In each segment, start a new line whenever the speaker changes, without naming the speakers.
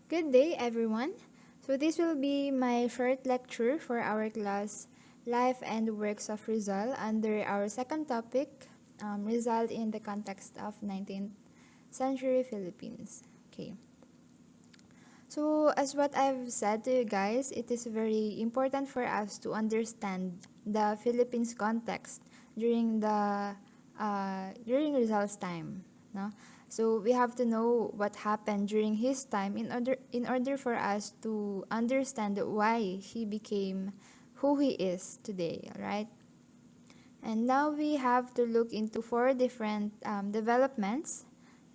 Good day, everyone. So, this will be my short lecture for our class Life and Works of Rizal under our second topic, Rizal in the context of 19th century Philippines. Okay. So, as what I've said to you guys, it is very important for us to understand the Philippines context during during Rizal's time. No? So we have to know what happened during his time in order for us to understand why he became who he is today, right? And now we have to look into four different developments.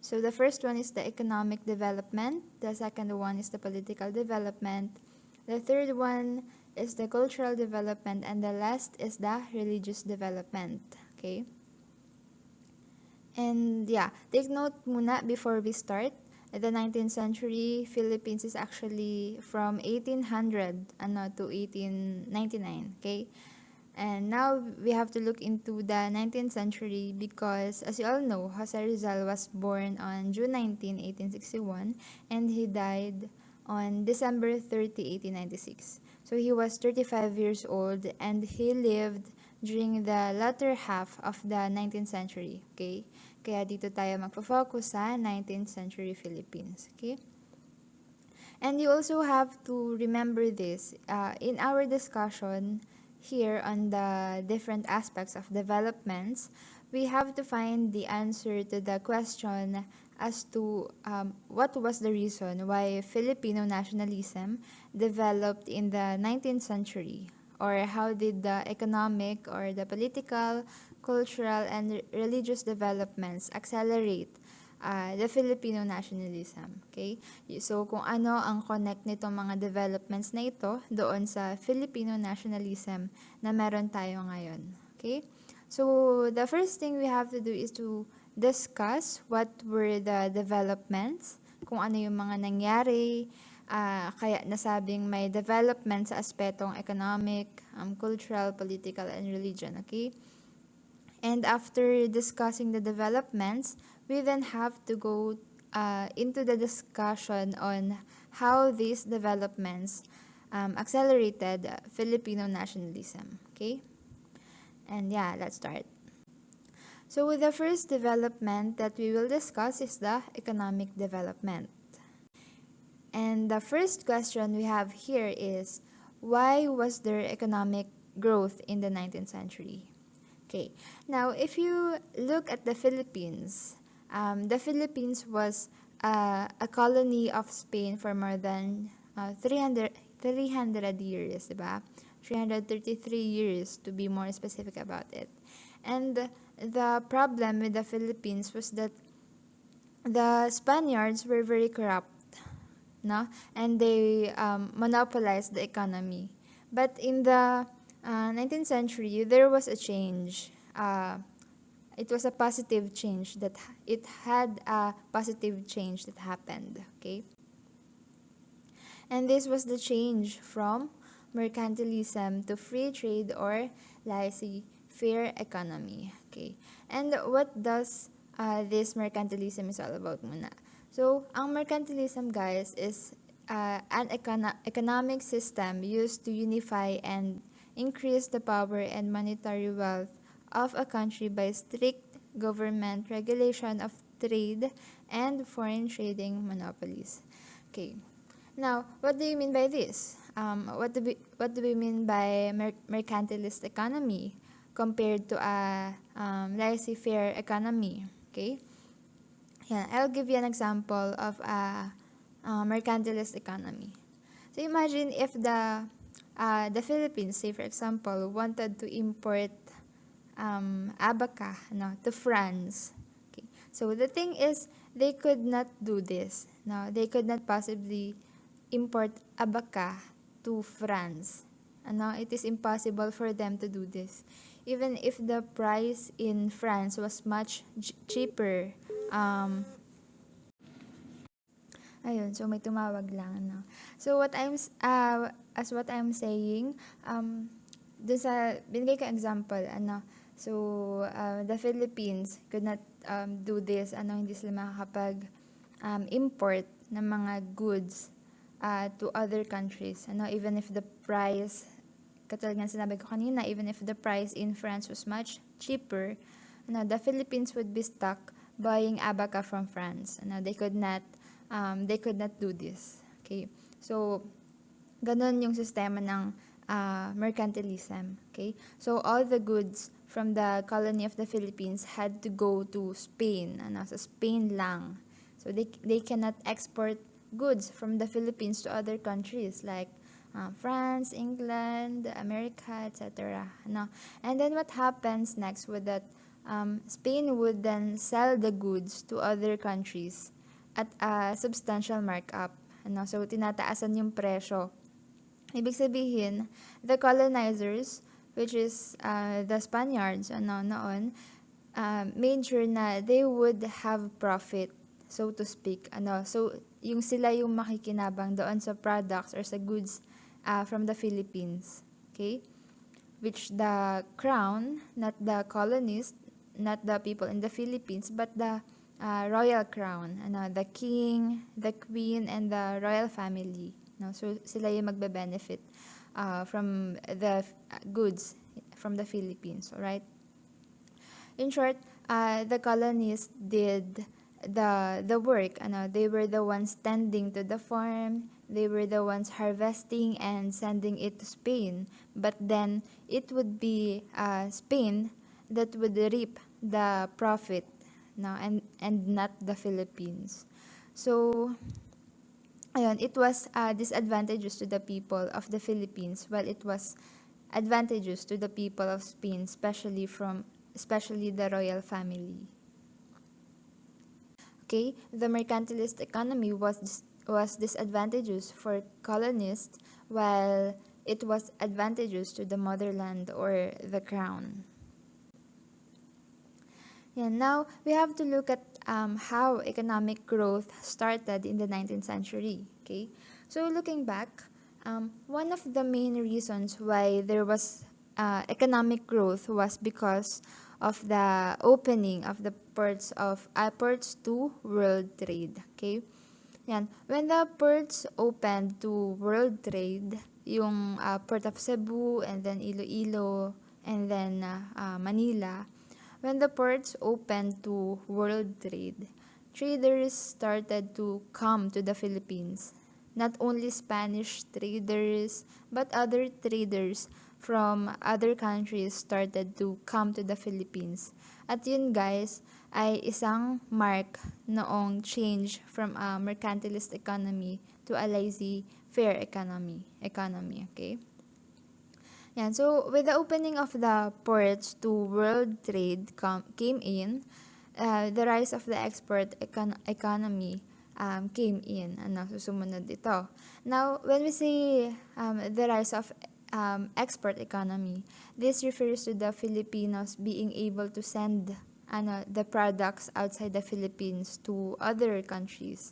So the first one is the economic development, the second one is the political development, the third one is the cultural development, and the last is the religious development. Okay? And yeah, take note muna before we start. The 19th century Philippines is actually from 1800 to 1899, okay? And now we have to look into the 19th century because as you all know, Jose Rizal was born on June 19, 1861 and he died on December 30, 1896. So he was 35 years old and he lived during the latter half of the 19th century, okay? Kaya dito tayo magpo-focus sa 19th century Philippines, okay? And you also have to remember this in our discussion here on the different aspects of developments. We have to find the answer to the question as to what was the reason why Filipino nationalism developed in the 19th century, or how did the economic or the political, cultural, and religious developments accelerate the Filipino nationalism. Okay? So, kung ano ang connect nitong mga developments na ito doon sa Filipino nationalism na meron tayo ngayon. Okay? So, the first thing we have to do is to discuss what were the developments, kung ano yung mga nangyari, kaya nasabing may development sa aspetong economic, cultural, political, and religion. Okay? And after discussing the developments, we then have to go into the discussion on how these developments accelerated Filipino nationalism. Okay? And yeah, let's start. So the first development that we will discuss is the economic development. And the first question we have here is, why was there economic growth in the 19th century? Okay, now if you look at the Philippines was a colony of Spain for more than 300 years, diba? 333 years to be more specific about it. And the problem with the Philippines was that the Spaniards were very corrupt, no? And they monopolized the economy. But in the 19th century, there was a change. It was a positive change it had a positive change that happened, okay? And this was the change from mercantilism to free trade or laissez-faire economy, okay? And what does this mercantilism is all about muna? So, ang mercantilism, guys, is an economic system used to unify and increase the power and monetary wealth of a country by strict government regulation of trade and foreign trading monopolies. Okay. Now, what do you mean by this? What do we mean by mercantilist economy compared to a laissez-faire economy? Okay. Yeah, I'll give you an example of a mercantilist economy. So imagine if the Philippines, say for example, wanted to import abaca to France. Okay. So the thing is, they could not do this. No, they could not possibly import abaca to France. It is impossible for them to do this. Even if the price in France was much cheaper. Ayun, so may tumawag lang, So what I'm saying, dun sa binigay ko example, so the Philippines could not do this, hindi sila makakapag import ng mga goods to other countries. Even if the price, katulad nga sinabi ko kanina, even if the price in France was much cheaper, the Philippines would be stuck buying abaca from France. They could not do this. Okay? So, ganun yung sistema ng mercantilism. Okay? So, all the goods from the colony of the Philippines had to go to Spain. Sa Spain lang. So, they cannot export goods from the Philippines to other countries like France, England, America, etc. And then what happens next with that? Spain would then sell the goods to other countries at a substantial markup. So, tinataasan yung presyo. Ibig sabihin, the colonizers, which is the Spaniards noon, made sure na they would have profit, so to speak. So, yung sila yung makikinabang doon sa products or sa goods from the Philippines. Okay? Which the crown, not the colonists, not the people in the Philippines, but the royal crown, the king, the queen, and the royal family. So, sila yung magbe-benefit from the goods from the Philippines. Alright? In short, the colonists did the work. They were the ones tending to the farm. They were the ones harvesting and sending it to Spain. But then, it would be Spain that would reap the profit, and not the Philippines. So, ayun, it was disadvantageous to the people of the Philippines, while it was advantageous to the people of Spain, especially the royal family. Okay, the mercantilist economy was disadvantageous for colonists, while it was advantageous to the motherland or the crown. Yeah, now we have to look at how economic growth started in the 19th century. Okay, so looking back, one of the main reasons why there was economic growth was because of the opening of the ports to world trade. Okay, yan. When the ports opened to world trade, yung Port of Cebu and then Iloilo and then Manila. When the ports opened to world trade, traders started to come to the Philippines. Not only Spanish traders, but other traders from other countries started to come to the Philippines. At yun guys, ay isang mark noong change from a mercantilist economy to a laissez-faire economy. Okay? Yan. So, with the opening of the ports to world trade came in, the rise of the export economy came in. Susunod ito. Now, when we say the rise of export economy, this refers to the Filipinos being able to send the products outside the Philippines to other countries.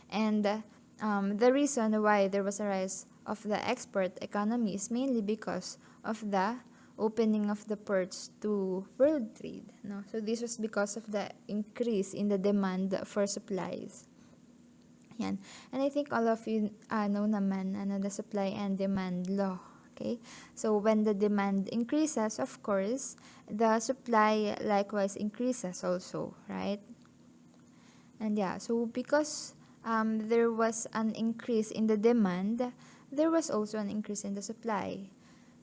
And the reason why there was a rise of the export economy is mainly because of the opening of the ports to world trade. So this was because of the increase in the demand for supplies. Yan. And I think all of you know naman the supply and demand law. Okay? So when the demand increases, of course, the supply likewise increases also, right? And yeah, so because there was an increase in the demand, there was also an increase in the supply.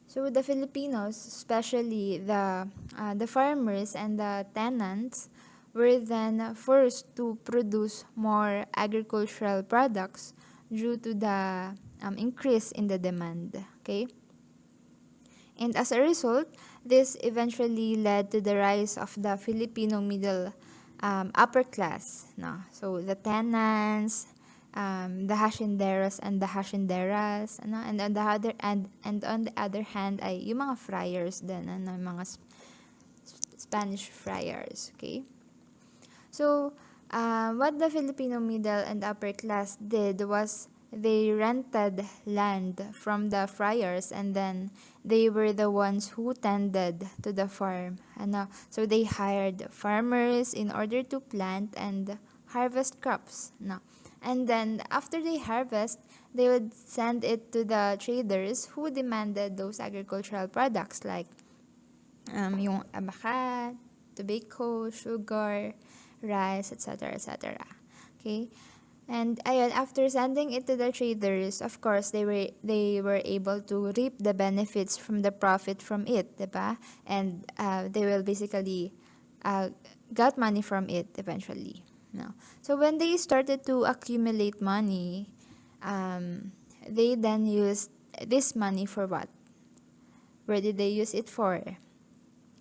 So the Filipinos, especially the farmers and the tenants, were then forced to produce more agricultural products due to the increase in the demand. Okay? And as a result, this eventually led to the rise of the Filipino middle upper class. So the tenants, the hacienderos and the hacienderas, and on the other hand ay yung mga friars din, mga Spanish friars. Okay? So, what the Filipino middle and upper class did was they rented land from the friars, and then they were the ones who tended to the farm. So they hired farmers in order to plant and harvest crops. And then after they harvest, they would send it to the traders who demanded those agricultural products like yung abaka, tobacco, sugar, rice, etc., etc. Okay? And ayun, after sending it to the traders, of course, they were able to reap the benefits from the profit from it, diba? And they will basically got money from it eventually. No. So when they started to accumulate money, they then used this money for what? Where did they use it for?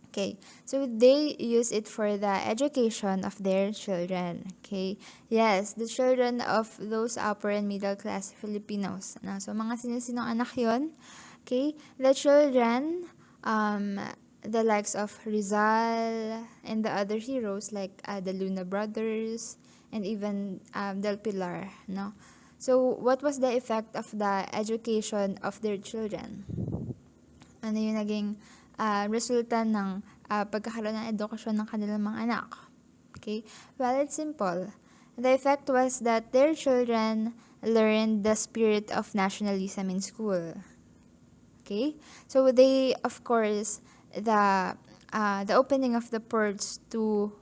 Okay, so they use it for the education of their children. Okay, yes, the children of those upper and middle class Filipinos. Ano? So, mga sino-sinong anak yon? Okay, the children, the likes of Rizal and the other heroes like the Luna brothers and even Del Pilar. No? So, what was the effect of the education of their children? Ano yung naging resulta ng pagkakaroon ng edukasyon ng kanilang mga anak. Okay? Well, it's simple. The effect was that their children learned the spirit of nationalism in school. Okay? So they, of course, the opening of the ports to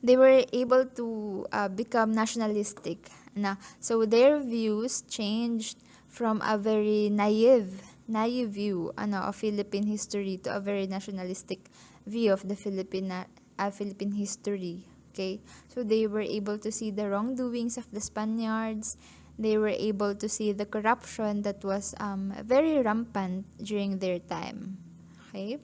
they were able to become nationalistic. So their views changed from a very naive view of Philippine history to a very nationalistic view of the Philippine history. Okay, so they were able to see the wrongdoings of the Spaniards. They were able to see the corruption that was very rampant during their time. Okay.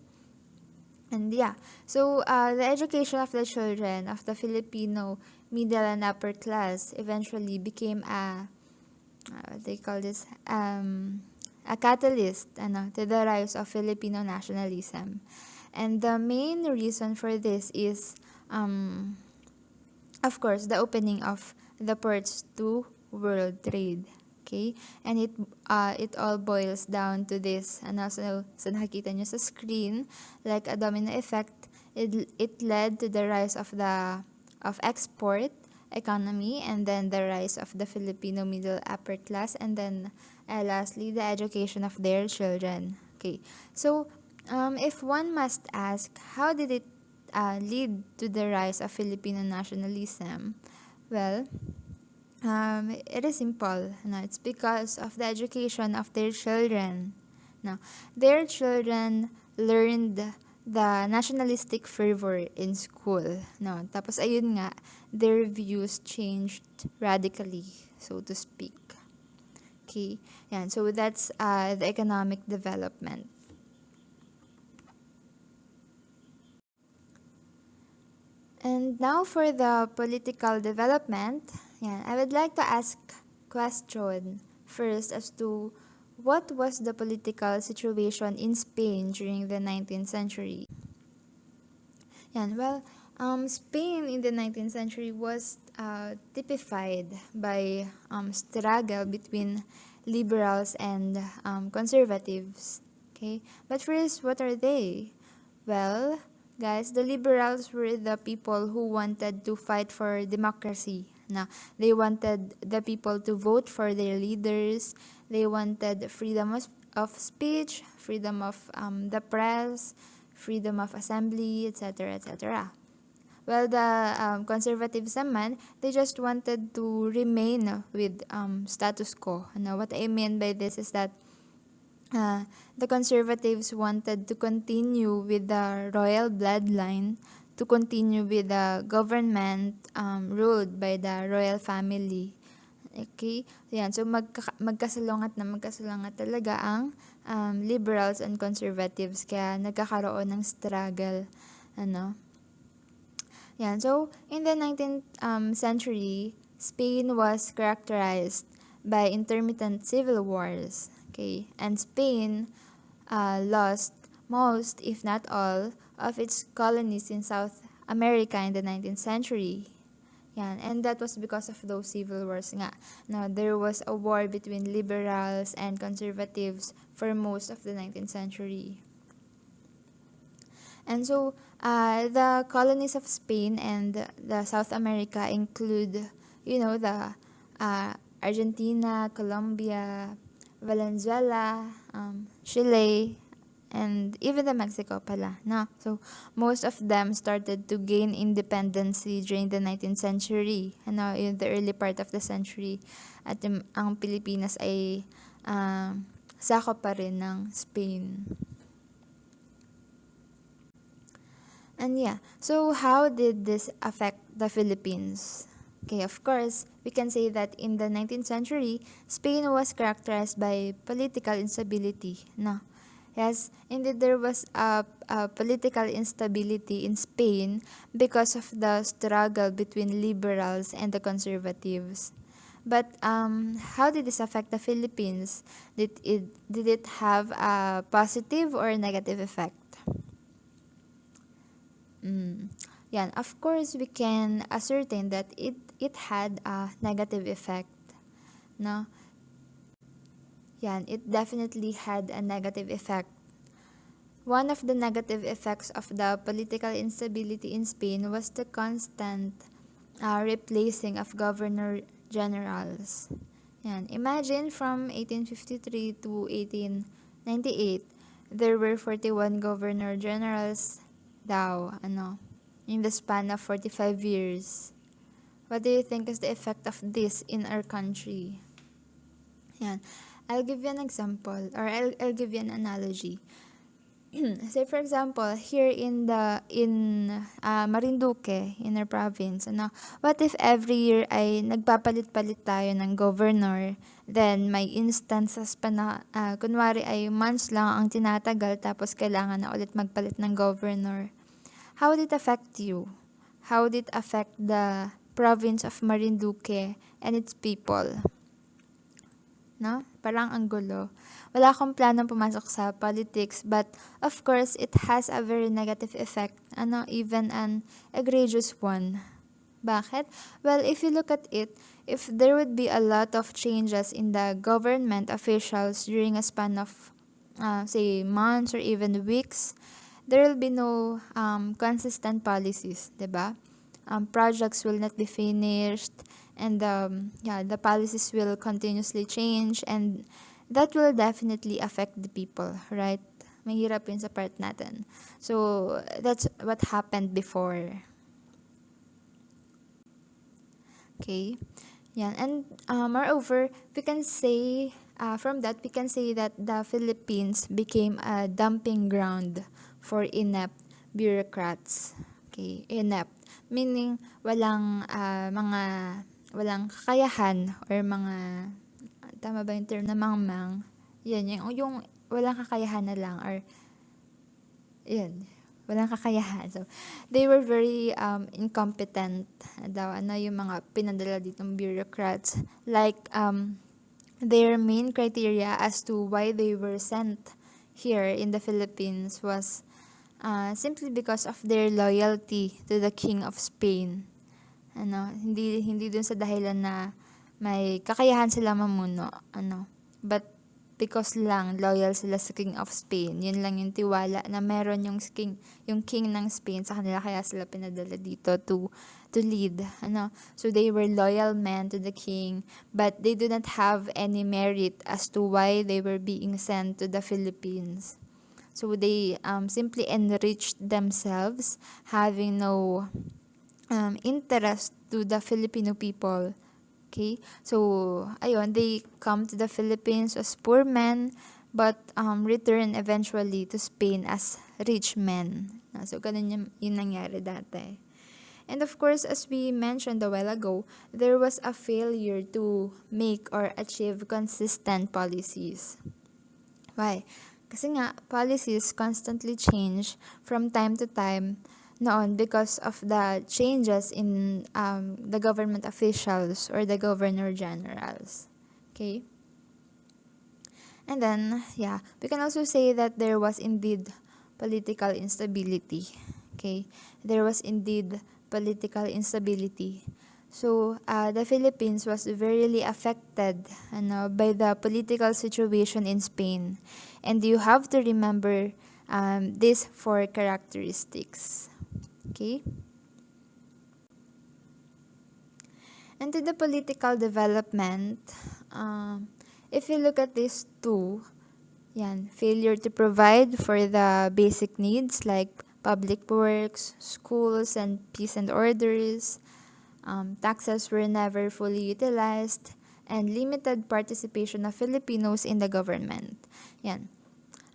And yeah, so the education of the children of the Filipino middle and upper class eventually became what they call this, a catalyst to the rise of Filipino nationalism. And the main reason for this is, of course, the opening of the ports to world trade. Okay? And it all boils down to this. So nakikita nyo sa screen, like a domino effect, it led to the rise of export economy, and then the rise of the Filipino middle upper class, and then lastly, the education of their children. Okay, so if one must ask, how did it lead to the rise of Filipino nationalism? Well, it is simple. It's because of the education of their children. Now, their children learned the nationalistic fervor in school. No, tapos ayun nga, their views changed radically, so to speak. Okay, yan. So that's the economic development. And now for the political development, I would like to ask question first as to what was the political situation in Spain during the 19th century? Well, Spain in the 19th century was typified by struggle between liberals and conservatives. Okay, but first, what are they? Well, guys, the liberals were the people who wanted to fight for democracy. Now, they wanted the people to vote for their leaders. They wanted freedom of speech, freedom of the press, freedom of assembly, etc., etc. Well, the conservatives naman, they just wanted to remain with status quo. Now, what I mean by this is that the conservatives wanted to continue with the royal bloodline, to continue with the government ruled by the royal family. Okay? Yan. So, magkasalungat talaga ang liberals and conservatives. Kaya nagkakaroon ng struggle. Yan. So, in the 19th century, Spain was characterized by intermittent civil wars. Okay? And Spain lost most, if not all, of its colonies in South America in the 19th century. Yan. And that was because of those civil wars nga. Now, there was a war between liberals and conservatives for most of the 19th century. And so, the colonies of Spain and the South America include, the Argentina, Colombia, Valenzuela, Chile, and even the Mexico pala, no? So, most of them started to gain independency during the 19th century, in the early part of the century. At ang Pilipinas ay sakop pa rin ng Spain. And yeah, so how did this affect the Philippines? Okay, of course, we can say that in the 19th century, Spain was characterized by political instability. No? Yes, indeed there was a political instability in Spain because of the struggle between liberals and the conservatives. But how did this affect the Philippines? Did it have a positive or negative effect? Yan, of course, we can ascertain that it had a negative effect. No? Yan, it definitely had a negative effect. One of the negative effects of the political instability in Spain was the constant replacing of governor generals. Yan. Imagine from 1853 to 1898, there were 41 governor generals daw, in the span of 45 years. What do you think is the effect of this in our country? Yan. I'll give you an example, or I'll give you an analogy. Say for example, here in Marinduque, in our province, what if every year ay nagpapalit-palit tayo ng governor, then may instances pa na, kunwari ay months lang ang tinatagal, tapos kailangan na ulit magpalit ng governor. How would it affect you? How would it affect the province of Marinduque and its people? No? Parang ang gulo. Wala akong planong pumasok sa politics, but of course, it has a very negative effect, even an egregious one. Bakit? Well, if you look at it, if there would be a lot of changes in the government officials during a span of, say, months or even weeks, there will be no consistent policies, diba? Projects will not be finished, and the policies will continuously change, and that will definitely affect the people, right? Mahirap yun sa part natin. So, that's what happened before. Okay? Yan. And moreover, we can say, from that, we can say that the Philippines became a dumping ground for inept bureaucrats. Okay? Inept. Meaning, walang kakayahan or mga, tama ba yung term na mangmang? Yan, yung walang kakayahan na lang, or yan, walang kakayahan. So, they were very incompetent daw. Yung mga pinadala ditong bureaucrats. Like, their main criteria as to why they were sent here in the Philippines was simply because of their loyalty to the King of Spain. Hindi dun sa dahilan na may kakayahan sila mamuno, but because lang loyal sila sa King of Spain. Yun lang yung tiwala na meron yung king ng Spain sa kanila, kaya sila pinadala dito to lead, So they were loyal men to the king, but they do not have any merit as to why they were being sent to the Philippines. So they simply enriched themselves, having no interest to the Filipino people. Okay? So, ayun, they come to the Philippines as poor men, but return eventually to Spain as rich men. So, ganun yung nangyari dati. And of course, as we mentioned a while ago, there was a failure to make or achieve consistent policies. Why? Kasi nga, policies constantly change from time to time noon because of the changes in the government officials or the governor generals. Okay? And then, we can also say that there was indeed political instability. Okay? There was indeed political instability. So, the Philippines was very affected by the political situation in Spain. And you have to remember these four characteristics. Okay? And to the political development, if you look at these two, failure to provide for the basic needs like public works, schools, and peace and orders. Taxes were never fully utilized, and limited participation of Filipinos in the government. Yan.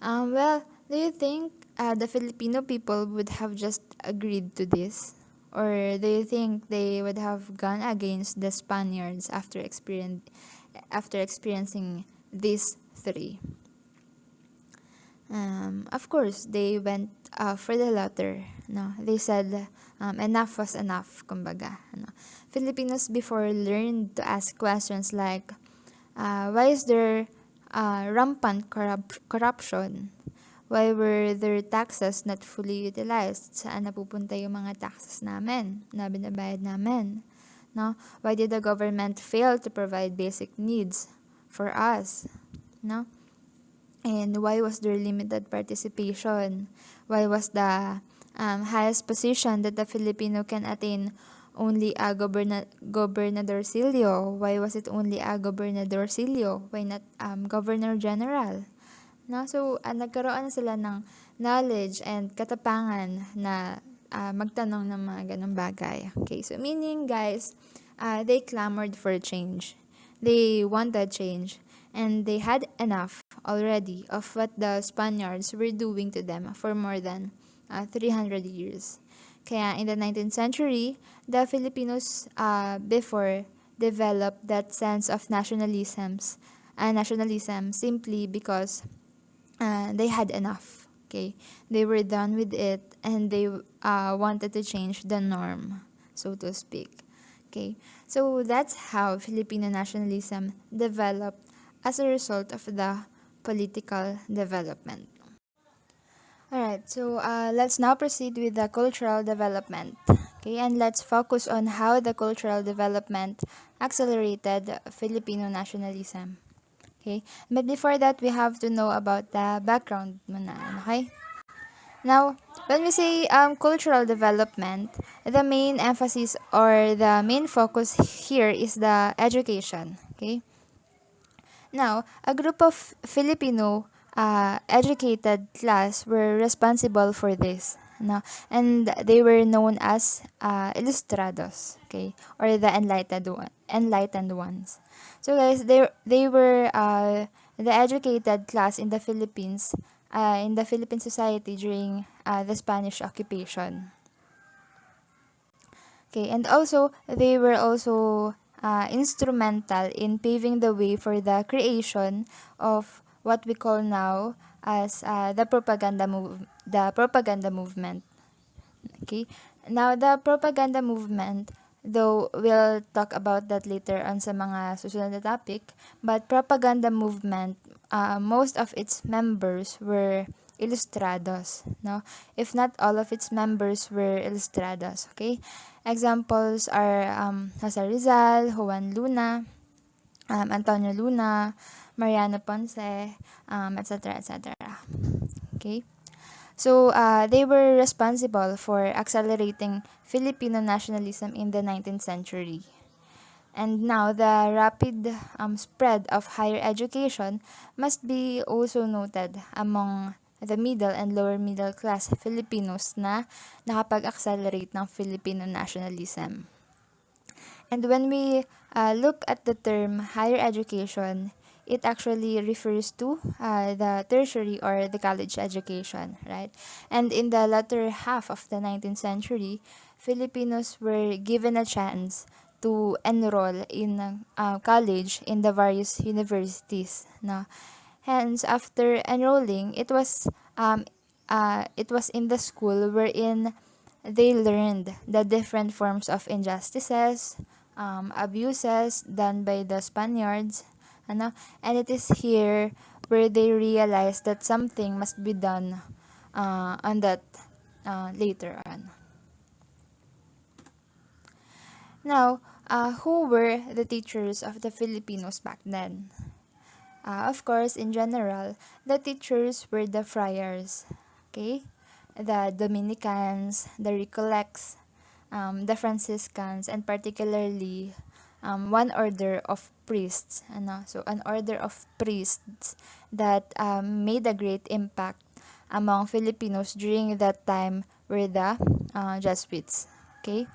Well, do you think the Filipino people would have just agreed to this? Or do you think they would have gone against the Spaniards after experiencing these three? Of course, they went for the latter. No, they said enough was enough. Kumbaga, Filipinos before learned to ask questions like, why is there rampant corruption? Why were their taxes not fully utilized? Saan napupunta yung mga taxes namin na binabayad namin? No? Why did the government fail to provide basic needs for us? No? And why was there limited participation? Why was the highest position that the Filipino can attain only a gobernadorcillo? Why was it only a gobernadorcillo? Why not governor general? No? So, nagkaroon sila ng knowledge and katapangan na magtanong ng mga ganong bagay. Okay, so meaning guys, they clamored for change. They wanted change. And they had enough already of what the Spaniards were doing to them for more than 300 years. Kaya in the 19th century, the Filipinos before developed that sense of nationalism simply because they had enough. Okay, they were done with it and they wanted to change the norm, so to speak. Okay, so that's how Filipino nationalism developed as a result of the political development. Alright, so let's now proceed with the cultural development. Okay, and let's focus on how the cultural development accelerated Filipino nationalism. Okay, but before that, we have to know about the background muna. Okay? Now, when we say cultural development, the main emphasis or the main focus here is the education. Okay? Now, a group of Filipino educated class were responsible for this. No? And they were known as ilustrados, okay, or the enlightened ones. So guys, they were the educated class in the Philippines, in the Philippine society during the Spanish occupation. Okay, and also they were also instrumental in paving the way for the creation of what we call now as the propaganda movement. Okay, now the propaganda movement, though we'll talk about that later on sa mga susunod na topic, but propaganda movement, most of its members were ilustrados, no? If not all of its members were ilustrados, okay? Examples are Jose Rizal, Juan Luna, Antonio Luna, Mariano Ponce, etc., etc. Okay? So, they were responsible for accelerating Filipino nationalism in the 19th century. And now, the rapid spread of higher education must be also noted among the middle and lower middle class Filipinos na nakapag-accelerate ng Filipino nationalism. And when we look at the term higher education, it actually refers to the tertiary or the college education, right? And in the latter half of the 19th century, Filipinos were given a chance to enroll in college in the various universities. No? Hence, after enrolling, it was in the school wherein they learned the different forms of injustices, abuses done by the Spaniards, and it is here where they realized that something must be done on that later on. Now, who were the teachers of the Filipinos back then? Of course, in general, the teachers were the friars. Okay? The Dominicans, the Recollects, the Franciscans, and particularly one order of priests. So an order of priests that made a great impact among Filipinos during that time were the Jesuits. Okay?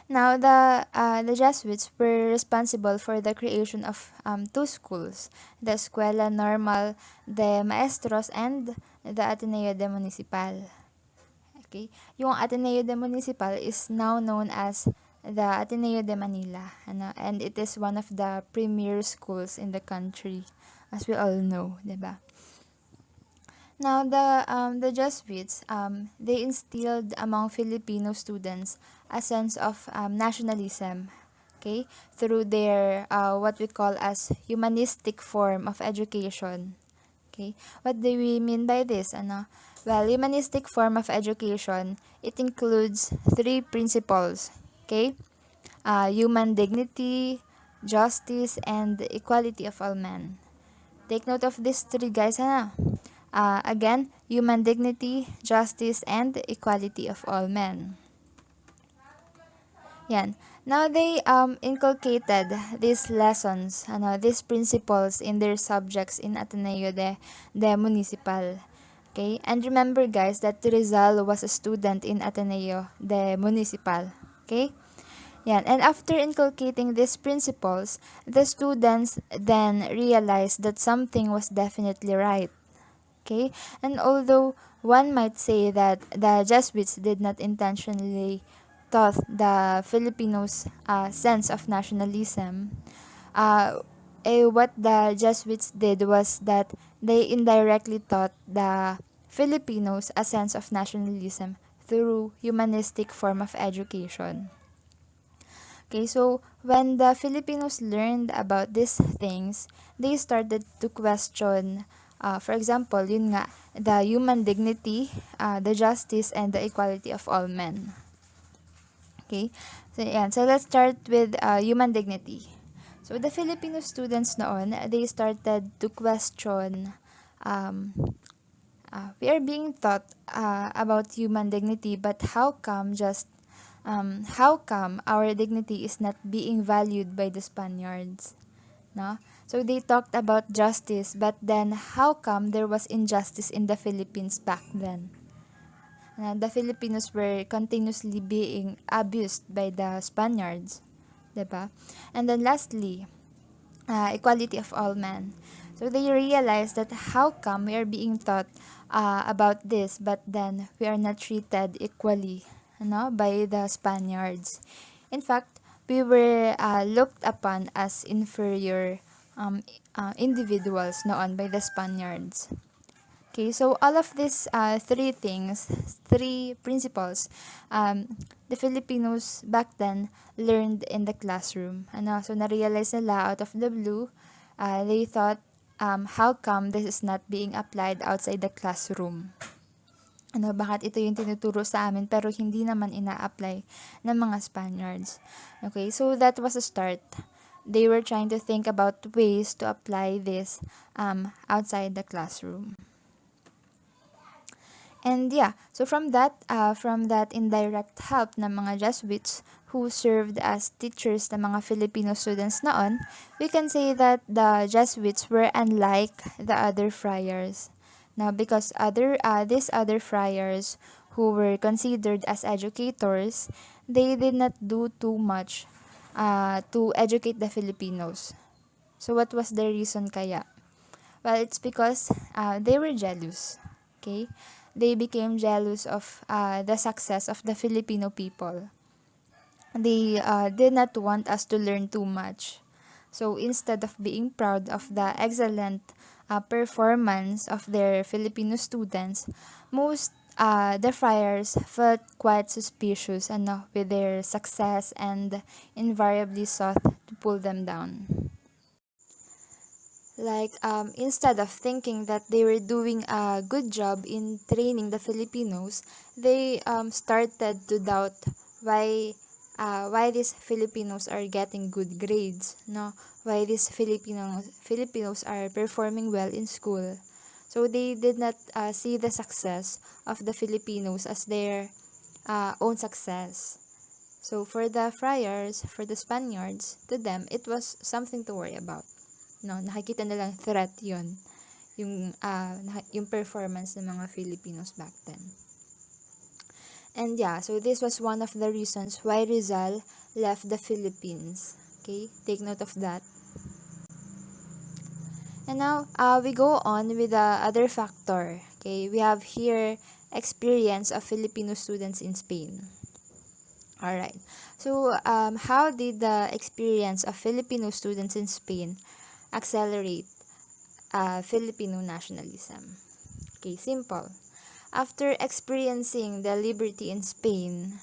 Now, the Jesuits were responsible for the creation of two schools, the Escuela Normal de Maestros and the Ateneo de Municipal. Okay? Yung Ateneo de Municipal is now known as the Ateneo de Manila, and it is one of the premier schools in the country, as we all know, diba? Now, the Jesuits, they instilled among Filipino students a sense of nationalism, okay, through their what we call as humanistic form of education. Okay, what do we mean by this? Well, humanistic form of education, it includes three principles. Okay, human dignity, justice, and equality of all men. Take note of these three, guys. Again, human dignity, justice, and equality of all men. Yan. Now they inculcated these lessons, these principles in their subjects in Ateneo de Municipal. Okay? And remember, guys, that Rizal was a student in Ateneo de Municipal. Okay? Yan. And after inculcating these principles, the students then realized that something was definitely right. Okay? And although one might say that the Jesuits did not intentionally taught the Filipinos a sense of nationalism, what the Jesuits did was that they indirectly taught the Filipinos a sense of nationalism through humanistic form of education. Okay, so when the Filipinos learned about these things, they started to question, for example, yun nga, the human dignity, the justice, and the equality of all men. Okay, so yan. So let's start with human dignity. So the Filipino students noon, they started to question, we are being taught about human dignity, but how come our dignity is not being valued by the Spaniards? No? So they talked about justice, but then how come there was injustice in the Philippines back then? The Filipinos were continuously being abused by the Spaniards, diba? And then lastly, equality of all men. So they realized that how come we are being taught about this, but then we are not treated equally, by the Spaniards. In fact, we were looked upon as inferior individuals noon by the Spaniards. Okay, so all of these three principles, the Filipinos back then learned in the classroom. So na-realize nila out of the blue, they thought, how come this is not being applied outside the classroom? Bakit ito yung tinuturo sa amin pero hindi naman ina-apply ng mga Spaniards? Okay, so that was a start. They were trying to think about ways to apply this outside the classroom. And yeah, so from that indirect help ng mga Jesuits who served as teachers ng mga Filipino students noon, we can say that the Jesuits were unlike the other friars. Now, because these other friars who were considered as educators, they did not do too much to educate the Filipinos. So what was the reason kaya? Well, it's because they were jealous. Okay? They became jealous of the success of the Filipino people. They did not want us to learn too much. So instead of being proud of the excellent performance of their Filipino students, most the friars felt quite suspicious with their success and invariably sought to pull them down. Like, instead of thinking that they were doing a good job in training the Filipinos, they started to doubt why these Filipinos are getting good grades, why these Filipinos are performing well in school. So they did not see the success of the Filipinos as their own success. So for the friars, for the Spaniards, to them, it was something to worry about. No, nakikita nilang threat yon, yung performance ng mga Filipinos back then. And yeah, so this was one of the reasons why Rizal left the Philippines. Okay, take note of that. And now, we go on with the other factor. Okay, we have here experience of Filipino students in Spain. Alright, so how did the experience of Filipino students in Spain accelerate Filipino nationalism? Okay, simple. After experiencing the liberty in Spain,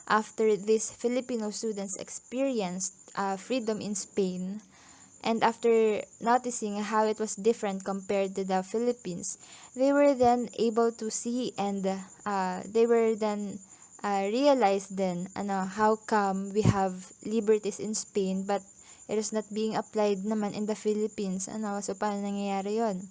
after these Filipino students experienced freedom in Spain, and after noticing how it was different compared to the Philippines, they were then able to see and they were then realized then how come we have liberties in Spain but it is not being applied naman in the Philippines. So paano nangyayari yon?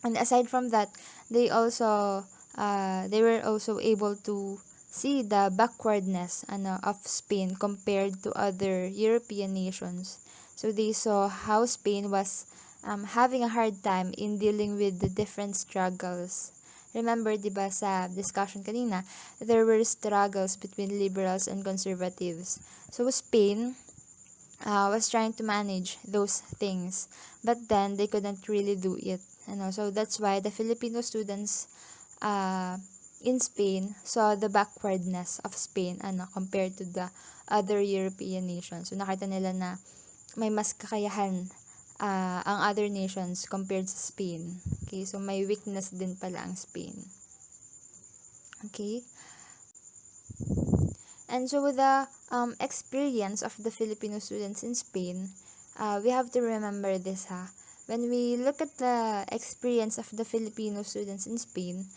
And aside from that, they were also able to see the backwardness of Spain compared to other European nations. So they saw how Spain was having a hard time in dealing with the different struggles. Remember, diba, sa discussion kanina, there were struggles between liberals and conservatives. So Spain was trying to manage those things, but then they couldn't really do it. So that's why the Filipino students in Spain saw the backwardness of Spain compared to the other European nations. So nakita nila na may mas kakayahan ang other nations compared sa Spain. Okay, so may weakness din pala ang Spain. Okay. And so with the experience of the Filipino students in Spain, we have to remember this When we look at the experience of the Filipino students in Spain,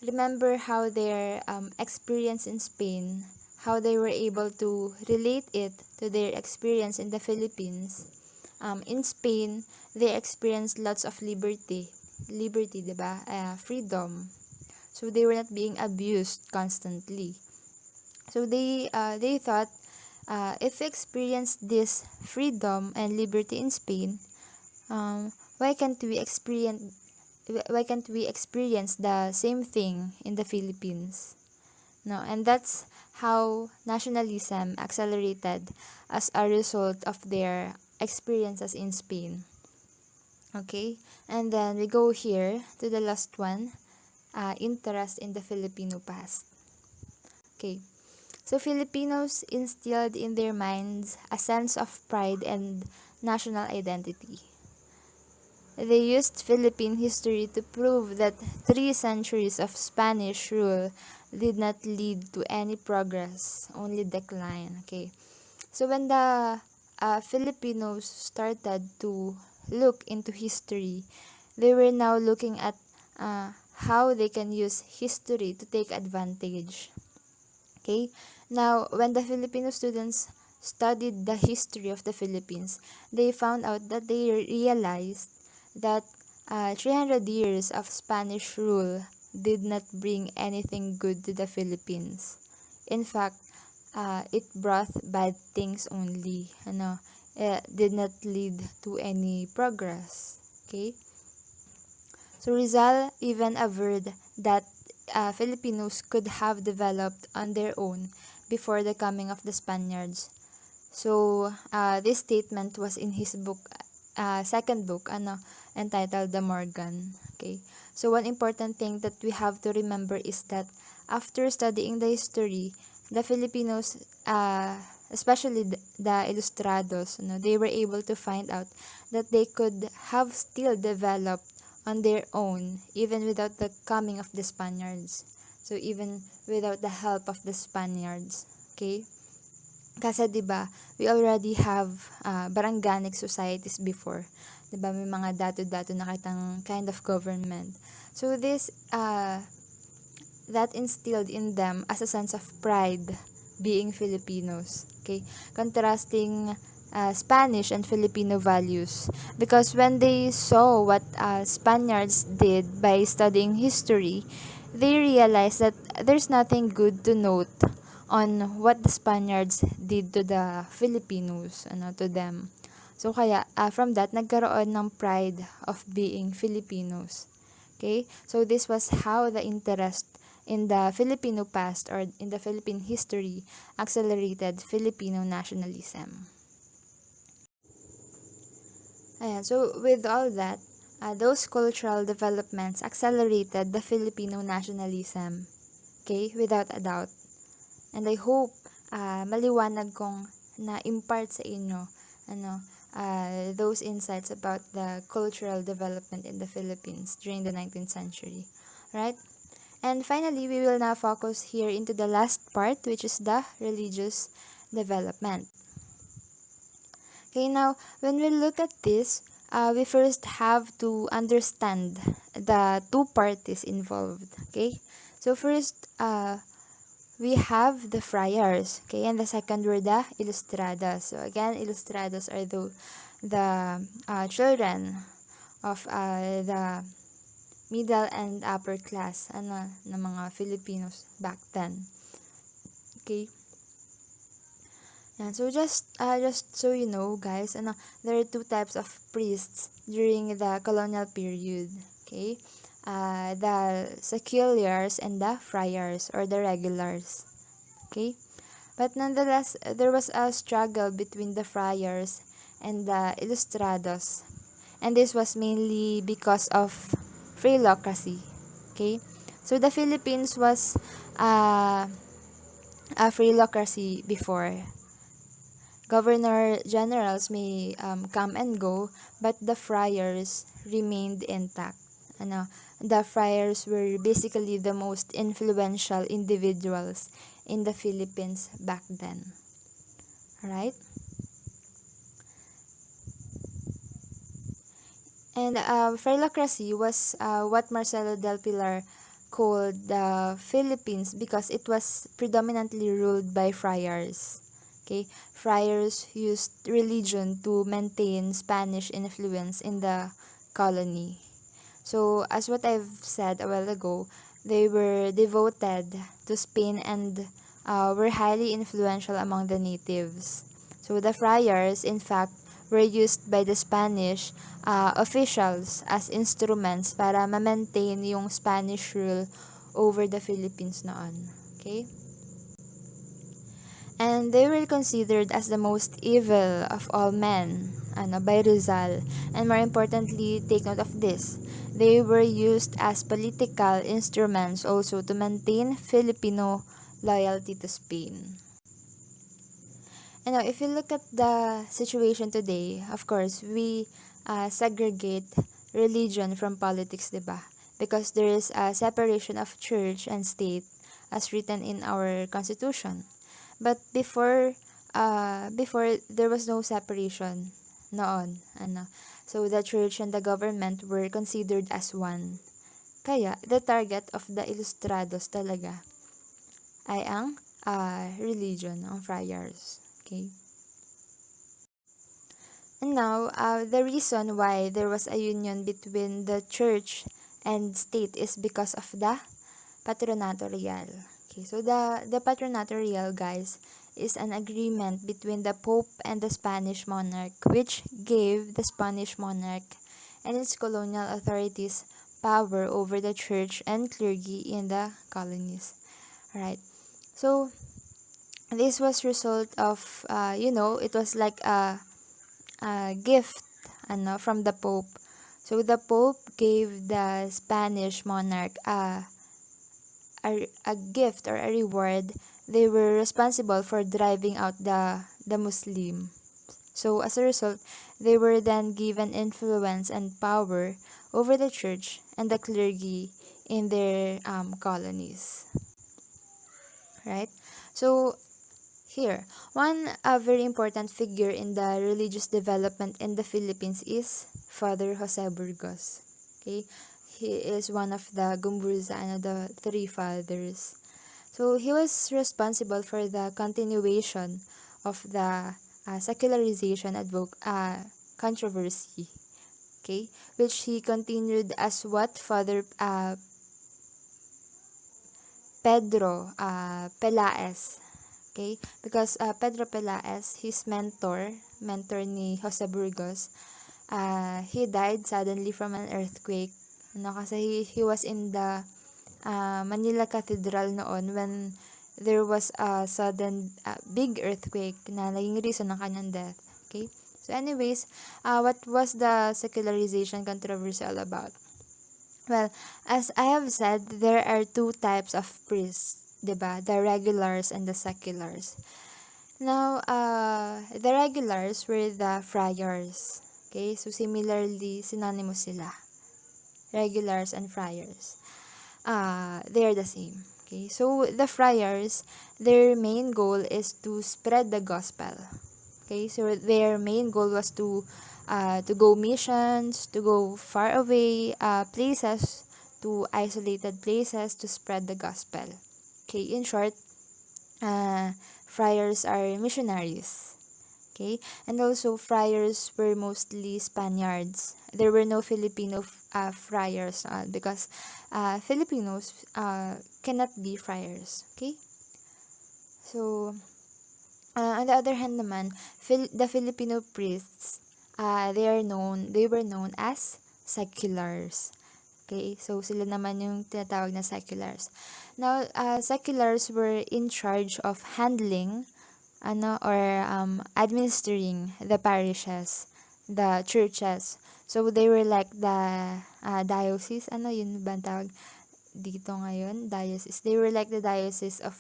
remember how their experience in Spain, how they were able to relate it to their experience in the Philippines. In Spain, they experienced lots of liberty, diba? Freedom. So they were not being abused constantly. So they thought, if we experience this freedom and liberty in Spain, why can't we experience the same thing in the Philippines? No, and that's how nationalism accelerated as a result of their experiences in Spain. Okay, and then we go here to the last one, interest in the Filipino past. Okay, so Filipinos instilled in their minds a sense of pride and national identity. They used Philippine history to prove that 3 centuries of Spanish rule did not lead to any progress, only decline. Okay, so when the Filipinos started to look into history, they were now looking at how they can use history to take advantage. Okay, now when the Filipino students studied the history of the Philippines, they found out that they realized that 300 years of Spanish rule did not bring anything good to the Philippines. In fact, it brought bad things only. It did not lead to any progress. Okay? So Rizal even averred that Filipinos could have developed on their own before the coming of the Spaniards. So this statement was in his book, second book, entitled The Morgan. Okay. So one important thing that we have to remember is that after studying the history, the Filipinos, especially the Ilustrados, they were able to find out that they could have still developed on their own even without the coming of the Spaniards. So even without the help of the Spaniards. Okay? Kasi 'di ba, we already have barangganic societies before. 'Di ba, may mga dato-dato na kitang kind of government. So this that instilled in them as a sense of pride being Filipinos. Okay? Contrasting Spanish and Filipino values, because when they saw what Spaniards did by studying history, they realized that there's nothing good to note on what the Spaniards did to the Filipinos, to them. So kaya from that nagkaroon ng pride of being Filipinos. Okay? So this was how the interest in the Filipino past or in the Philippine history accelerated Filipino nationalism. Ayan, so with all that, those cultural developments accelerated the Filipino nationalism. Okay? Without a doubt. And I hope maliwanag kong na-impart sa inyo those insights about the cultural development in the Philippines during the 19th century. Right? And finally, we will now focus here into the last part, which is the religious development. Okay, now, when we look at this, we first have to understand the two parties involved. Okay? So first, we have the friars, okay, and the second were the ilustrados. So again, ilustrados are the children of the middle and upper class ng mga Filipinos back then. Okay. And so just so you know, guys, there are two types of priests during the colonial period. Okay. The seculars and the friars or the regulars. Okay? But nonetheless, there was a struggle between the friars and the ilustrados. And this was mainly because of philocracy. Okay? So the Philippines was a philocracy before. Governor generals may come and go, but the friars remained intact. The friars were basically the most influential individuals in the Philippines back then. Right? And philocracy was what Marcelo del Pilar called the Philippines because it was predominantly ruled by friars. Okay, friars used religion to maintain Spanish influence in the colony. So, as what I've said a while ago, they were devoted to Spain and were highly influential among the natives. So, the friars, in fact, were used by the Spanish officials as instruments para ma-maintain yung Spanish rule over the Philippines noon. Okay? And they were considered as the most evil of all men by Rizal. And more importantly, take note of this. They were used as political instruments also to maintain Filipino loyalty to Spain. And now, if you look at the situation today, of course, we segregate religion from politics, diba? Because there is a separation of church and state as written in our constitution. But before there was no separation noon. So the church and the government were considered as one. Kaya the target of the ilustrados talaga ay ang religion, ang friars. Okay? And now, the reason why there was a union between the church and state is because of the Patronato Real. Okay, so the Patronato Real, guys, is an agreement between the Pope and the Spanish monarch, which gave the Spanish monarch and its colonial authorities power over the church and clergy in the colonies. Right. So, this was result of, it was like a gift from the Pope. So, the Pope gave the Spanish monarch a gift or a reward. They were responsible for driving out the Muslim. So as a result, they were then given influence and power over the church and the clergy in their colonies. Right? So here, one very important figure in the religious development in the Philippines is Father Jose Burgos. Okay? He is one of the Gumburza, the three fathers. So he was responsible for the continuation of the secularization controversy, okay, which he continued as what Father Pedro Pelaez, okay, because Pedro Pelaez, his mentor ni Jose Burgos, he died suddenly from an earthquake. Kasi he was in the Manila Cathedral noon when there was a sudden big earthquake na naging reason ng kanyang death. Okay? So anyways, what was the secularization controversy all about? Well, as I have said, there are two types of priests, diba? The regulars and the seculars. Now, the regulars were the friars. Okay? So similarly, synonymous sila. Regulars and friars. They are the same. Okay, so the friars, their main goal is to spread the gospel. Okay, so their main goal was to go missions, to go far away places, to isolated places to spread the gospel. Okay, in short, friars are missionaries. Okay, and also friars were mostly Spaniards. There were no Filipino friars because Filipinos cannot be friars. Okay, so on the other hand naman, the Filipino priests, they were known as seculars. Okay, so sila naman yung tinatawag na seculars. Now, seculars were in charge of handling administering the parishes, the churches. So they were like the diocese, yun ba ang tawag dito ngayon? Diocese. They were like the diocese of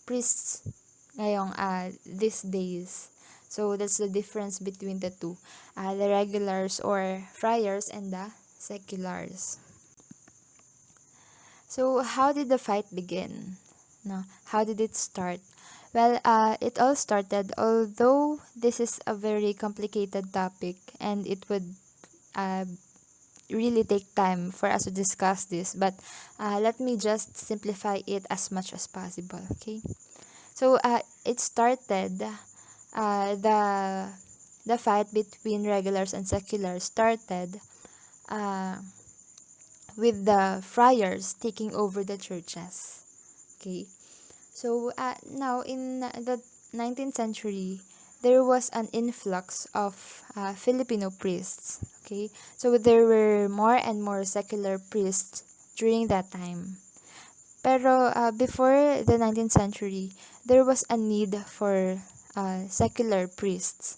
priests ngayong these days. So that's the difference between the two, the regulars or friars and the seculars. So how did the fight begin? No, how did it start? Well, it all started, although this is a very complicated topic and it would really take time for us to discuss this, but let me just simplify it as much as possible, okay? So, it started, the fight between regulars and seculars started with the friars taking over the churches, okay? So, now in the 19th century, there was an influx of Filipino priests. Okay, so there were more and more secular priests during that time. Pero before the 19th century, there was a need for secular priests.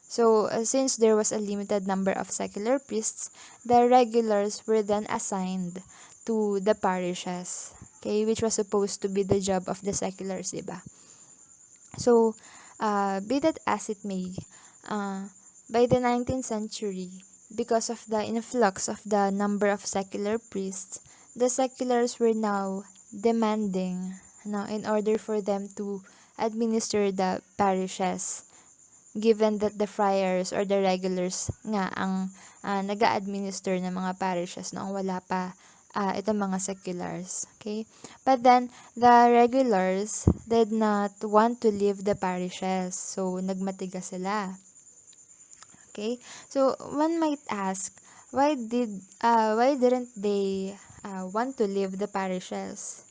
So, since there was a limited number of secular priests, the regulars were then assigned to the parishes, okay, which was supposed to be the job of the seculars, diba? So, be that as it may, by the 19th century, because of the influx of the number of secular priests, the seculars were now demanding, in order for them to administer the parishes, given that the friars or the regulars nga ang nag-a-administer ng mga parishes noong wala pa itong mga seculars. Okay? But then, the regulars did not want to leave the parishes. So, nagmatigas sila. Okay? So, one might ask, why didn't they want to leave the parishes?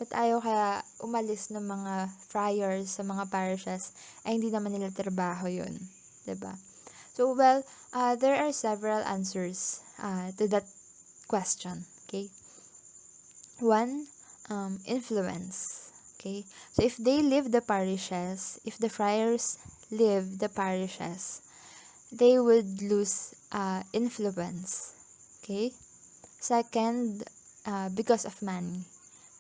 Ba't ayaw kaya umalis ng mga friars sa mga parishes ay hindi naman nila trabaho yun, 'di ba? So well, there are several answers to that question, okay? One, influence, okay? So if they leave the parishes, if the friars leave the parishes, they would lose influence, okay? Second, because of money.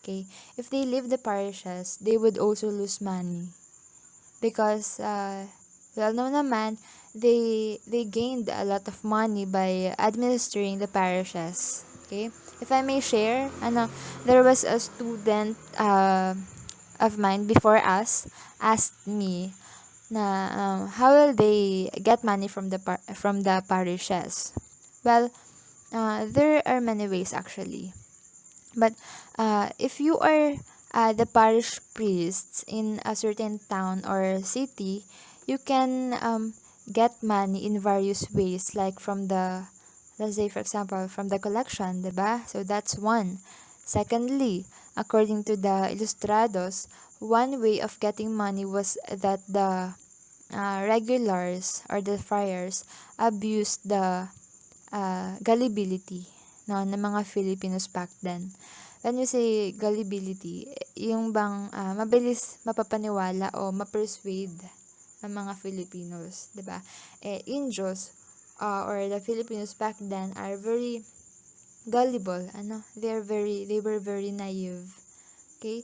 Okay, if they leave the parishes, they would also lose money because, well, no naman, they gained a lot of money by administering the parishes. Okay, if I may share, there was a student of mine before us asked me na how will they get money from the parishes? Well, there are many ways actually. But if you are the parish priests in a certain town or city, you can get money in various ways, like from the, let's say for example, from the collection, diba? So that's one. Secondly, according to the Ilustrados, one way of getting money was that the regulars or the friars abused the gullibility, no, ng mga Filipinos back then. When you say gullibility, yung bang mabilis mapapaniwala o ma-persuade ang mga Filipinos, 'di ba? Indios or the Filipinos back then are very gullible, they were very naive. Okay?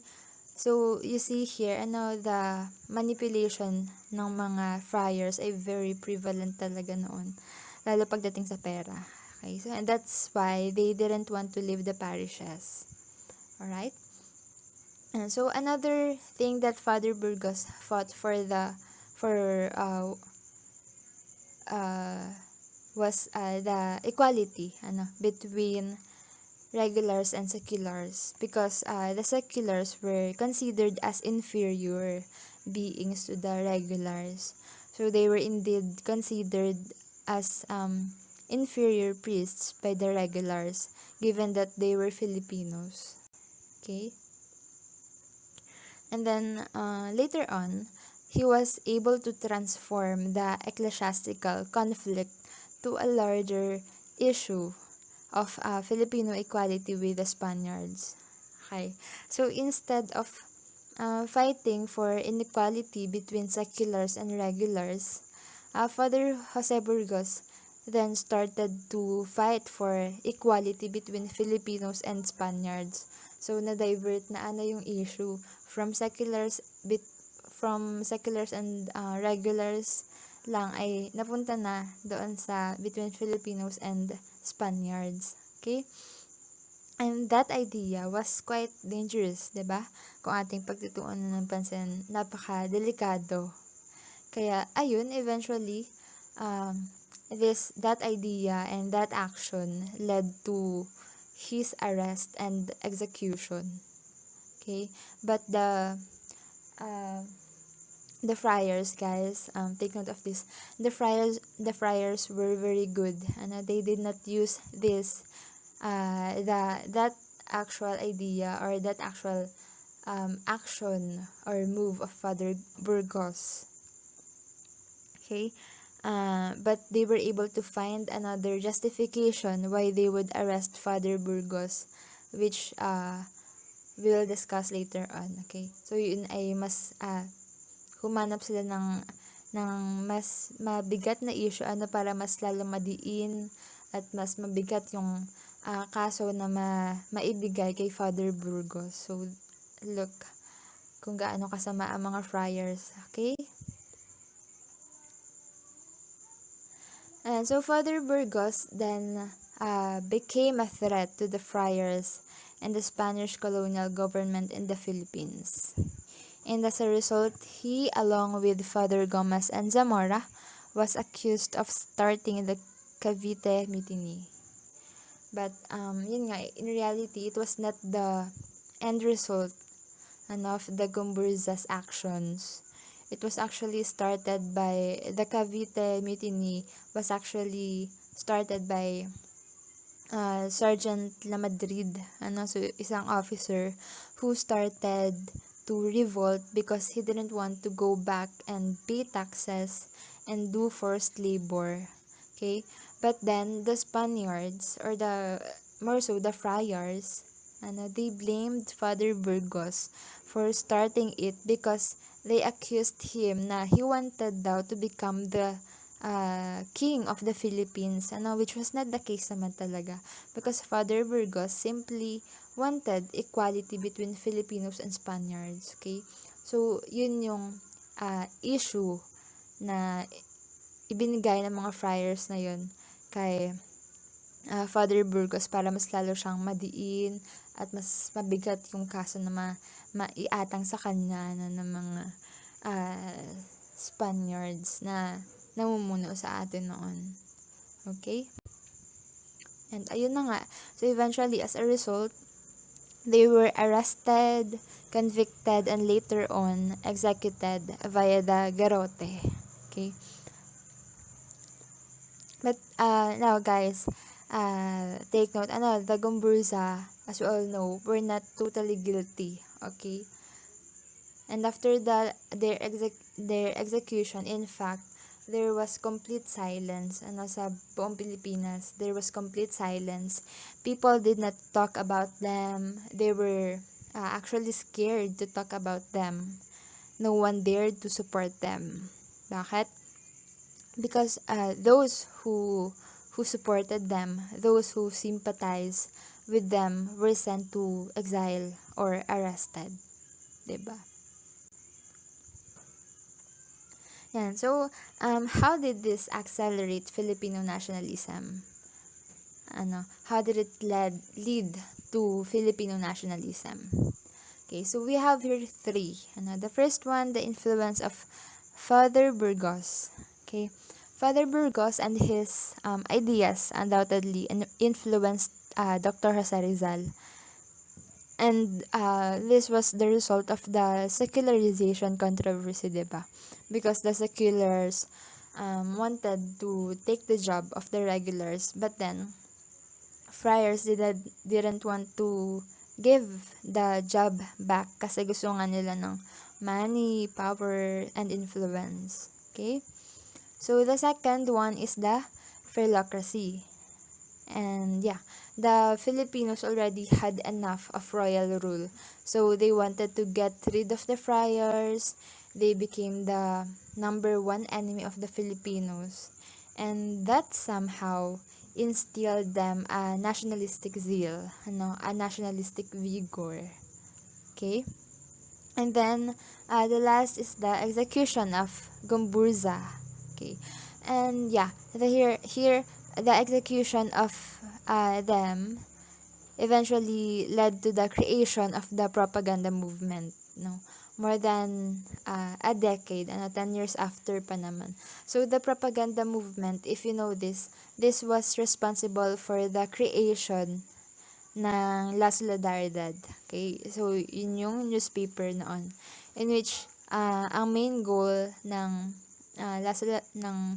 So, you see here, the manipulation ng mga friars ay very prevalent talaga noon. Lalo pagdating sa pera. Okay? So, and that's why they didn't want to leave the parishes. Alright? And so, another thing that Father Burgos fought for was the equality, between regulars and seculars, because the seculars were considered as inferior beings to the regulars. So they were indeed considered as inferior priests by the regulars, given that they were Filipinos. Okay? And then later on, he was able to transform the ecclesiastical conflict to a larger issue of Filipino equality with the Spaniards. Okay. So instead of fighting for inequality between seculars and regulars, Father Jose Burgos then started to fight for equality between Filipinos and Spaniards. So na-divert na yung issue from seculars and regulars lang ay napunta na doon sa between Filipinos and Spaniards. Okay? And that idea was quite dangerous, 'di ba? Kung ating pagtutuunan ng pansin, napaka-delikado. Kaya ayun, eventually that idea and that action led to his arrest and execution. Okay? But the friars, guys, take note of this. The friars were very good. They did not use this that actual idea or that actual action or move of Father Burgos. Okay? But they were able to find another justification why they would arrest Father Burgos, which we'll discuss later on. Okay? So yun ay mas humanap sila ng mas mabigat na issue para mas lalo madiin at mas mabigat yung kaso na maibigay kay Father Burgos. So look kung gaano kasama ang mga friars. Okay? And so Father Burgos then became a threat to the friars and the Spanish colonial government in the Philippines. And as a result, he, along with Father Gomez and Zamora, was accused of starting the Cavite Mutiny. But, yun nga, in reality, it was not the end result of the Gomburza's actions. It was actually started by, the Cavite Mutiny was actually started by Sergeant Lamadrid, so isang officer who started to revolt because he didn't want to go back and pay taxes and do forced labor. Okay? But then the Spaniards, or more so the friars, they blamed Father Burgos for starting it because they accused him na he wanted daw to become the king of the Philippines, which was not the case naman talaga, because Father Burgos simply wanted equality between Filipinos and Spaniards. Okay? So, yun yung issue na ibinigay ng mga friars na yun kay Father Burgos para mas lalo siyang madiin at mas mabigat yung kaso na maiatang sa kanya ng mga Spaniards na namumuno sa atin noon. Okay? And ayun na nga. So eventually, as a result, They were arrested, convicted, and later on executed via the garrote. Okay. But now guys, take note, the Gumburza, as we all know, were not totally guilty. Okay. And after their execution, in fact, there was complete silence. Sa buong Pilipinas, there was complete silence. People did not talk about them. They were actually scared to talk about them. No one dared to support them. Bakit? Because those who supported them, those who sympathized with them, were sent to exile or arrested. Diba? Yan. So, how did this accelerate Filipino nationalism? How did it lead to Filipino nationalism? Okay, so we have here three. The first one, the influence of Father Burgos. Okay, Father Burgos and his ideas undoubtedly influenced Dr. Jose Rizal. And this was the result of the secularization controversy, diba? Because the seculars wanted to take the job of the regulars, but then friars didn't want to give the job back kasi gusto nga nila ng money, power, and influence. Okay? So, the second one is the philocracy. And yeah, the Filipinos already had enough of royal rule. So they wanted to get rid of the friars. They became the number one enemy of the Filipinos. And that somehow instilled them a nationalistic zeal, a nationalistic vigor. Okay? And then the last is the execution of Gumburza. Okay? And yeah, here the execution of them eventually led to the creation of the propaganda movement, more than a decade, 10 years after pa naman. So the propaganda movement, if you know this was responsible for the creation ng La Solidaridad. Okay? So yun yung newspaper noon in which ang main goal ng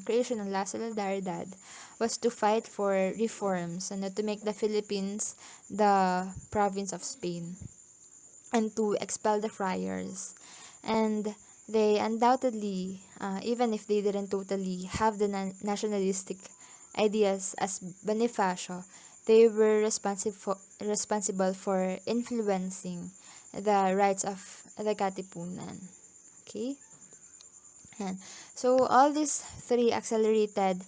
creation ng La Solidaridad was to fight for reforms and to make the Philippines the province of Spain and to expel the friars. And they undoubtedly, even if they didn't totally have the nationalistic ideas as Bonifacio, they were responsible for influencing the rights of the Katipunan. Okay? So all these three accelerated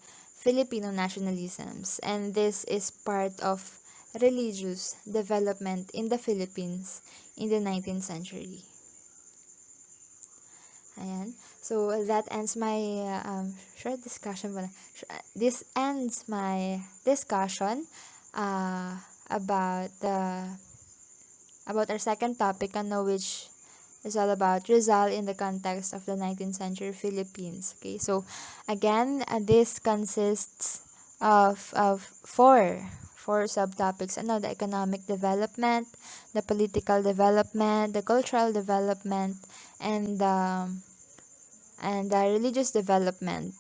Filipino nationalisms, and this is part of religious development in the Philippines in the 19th century. Ayan. So that ends my short discussion. This ends my discussion about our second topic, which is all about Rizal in the context of the 19th century Philippines. Okay, so again, this consists of four subtopics. The economic development, the political development, the cultural development, and the religious development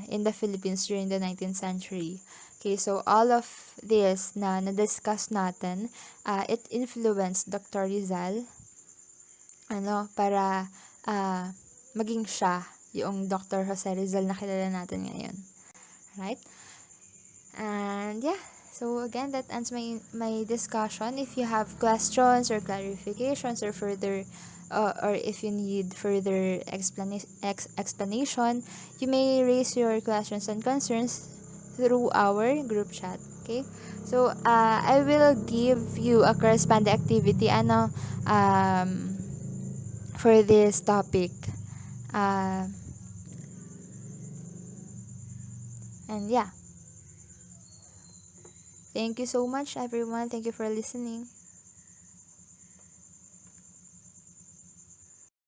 in the Philippines during the 19th century. Okay, so all of this na-discuss natin, it influenced Dr. Rizal para maging siya yung Dr. Jose Rizal na kilala natin ngayon. Right? And yeah, so again, that ends my discussion. If you have questions or clarifications or further or if you need further explanation, you may raise your questions and concerns through our group chat. Okay? So I will give you a corresponding activity for this topic. And yeah. Thank you so much, everyone. Thank you for listening.